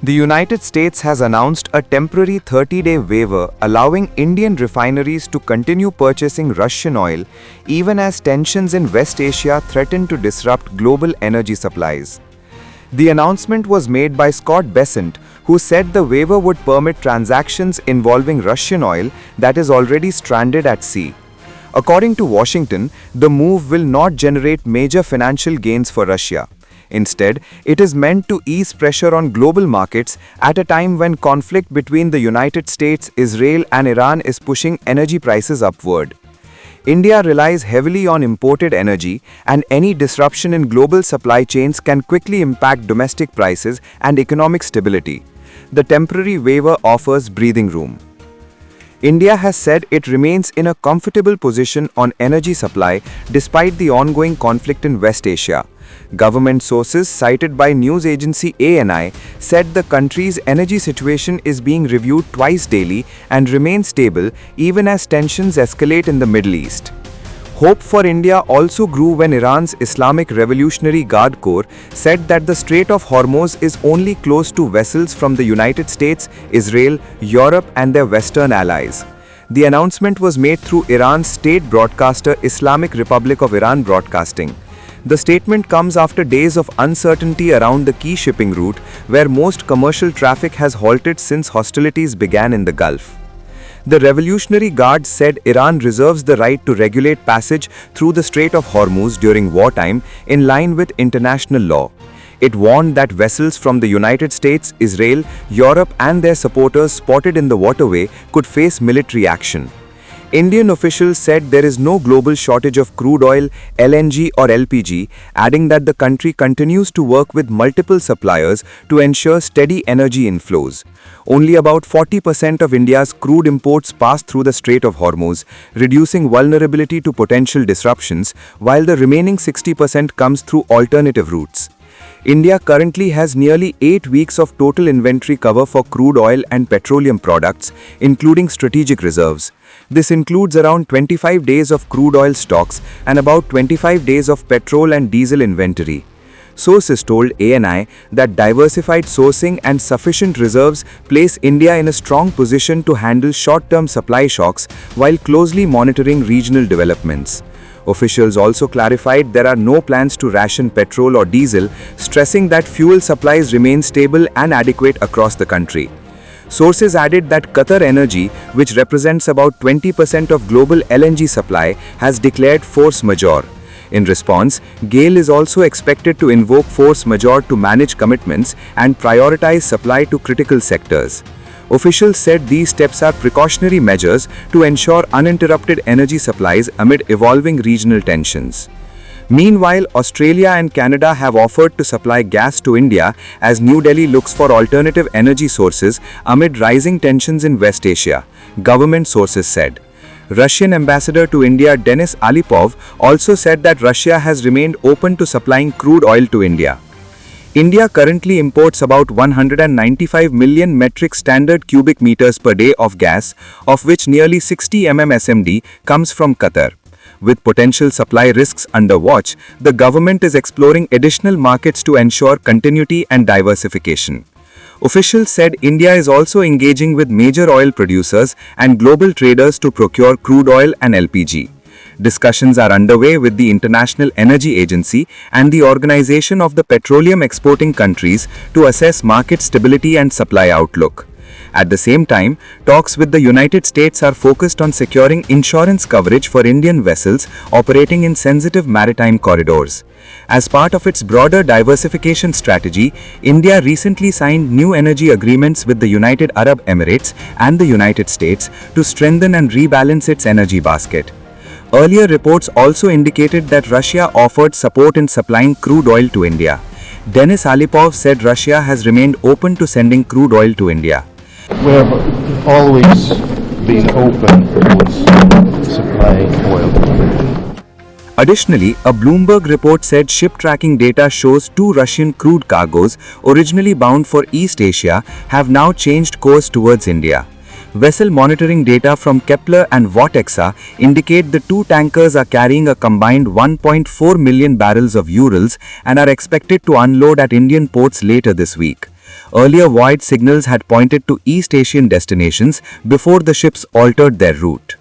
The United States has announced a temporary 30-day waiver allowing Indian refineries to continue purchasing Russian oil even as tensions in West Asia threaten to disrupt global energy supplies. The announcement was made by Scott Bessent, who said the waiver would permit transactions involving Russian oil that is already stranded at sea. According to Washington, the move will not generate major financial gains for Russia. Instead, it is meant to ease pressure on global markets at a time when conflict between the United States, Israel, and Iran is pushing energy prices upward. India relies heavily on imported energy, and any disruption in global supply chains can quickly impact domestic prices and economic stability. The temporary waiver offers breathing room. India has said it remains in a comfortable position on energy supply despite the ongoing conflict in West Asia. Government sources cited by news agency ANI said the country's energy situation is being reviewed twice daily and remains stable even as tensions escalate in the Middle East. Hope for India also grew when Iran's Islamic Revolutionary Guard Corps said that the Strait of Hormuz is only closed to vessels from the United States, Israel, Europe, and their Western allies. The announcement was made through Iran's state broadcaster Islamic Republic of Iran Broadcasting. The statement comes after days of uncertainty around the key shipping route, where most commercial traffic has halted since hostilities began in the Gulf. The Revolutionary Guard said Iran reserves the right to regulate passage through the Strait of Hormuz during wartime in line with international law. It warned that vessels from the United States, Israel, Europe, and their supporters spotted in the waterway could face military action. Indian officials said there is no global shortage of crude oil, LNG or LPG, adding that the country continues to work with multiple suppliers to ensure steady energy inflows. Only about 40% of India's crude imports pass through the Strait of Hormuz, reducing vulnerability to potential disruptions, while the remaining 60% comes through alternative routes. India currently has nearly 8 weeks of total inventory cover for crude oil and petroleum products, including strategic reserves. This includes around 25 days of crude oil stocks and about 25 days of petrol and diesel inventory. Sources told ANI that diversified sourcing and sufficient reserves place India in a strong position to handle short-term supply shocks while closely monitoring regional developments. Officials also clarified there are no plans to ration petrol or diesel, stressing that fuel supplies remain stable and adequate across the country. Sources added that QatarEnergy, which represents about 20% of global LNG supply, has declared force majeure. In response, GAIL is also expected to invoke force majeure to manage commitments and prioritize supply to critical sectors. Officials said these steps are precautionary measures to ensure uninterrupted energy supplies amid evolving regional tensions. Meanwhile, Australia and Canada have offered to supply gas to India as New Delhi looks for alternative energy sources amid rising tensions in West Asia, government sources said. Russian ambassador to India Denis Alipov also said that Russia has remained open to supplying crude oil to India. India currently imports about 195 million metric standard cubic meters per day of gas, of which nearly 60 MMSMD comes from Qatar. With potential supply risks under watch, the government is exploring additional markets to ensure continuity and diversification. Officials said India is also engaging with major oil producers and global traders to procure crude oil and LPG. Discussions are underway with the International Energy Agency and the Organization of the Petroleum Exporting Countries to assess market stability and supply outlook. At the same time, talks with the United States are focused on securing insurance coverage for Indian vessels operating in sensitive maritime corridors. As part of its broader diversification strategy, India recently signed new energy agreements with the United Arab Emirates and the United States to strengthen and rebalance its energy basket. Earlier reports also indicated that Russia offered support in supplying crude oil to India. Denis Alipov said Russia has remained open to sending crude oil to India. We have always been open towards supplying oil. Additionally, a Bloomberg report said ship tracking data shows 2 Russian crude cargoes, originally bound for East Asia, have now changed course towards India. Vessel monitoring data from Kepler and Vortexa indicate the 2 tankers are carrying a combined 1.4 million barrels of Urals and are expected to unload at Indian ports later this week. Earlier, void signals had pointed to East Asian destinations before the ships altered their route.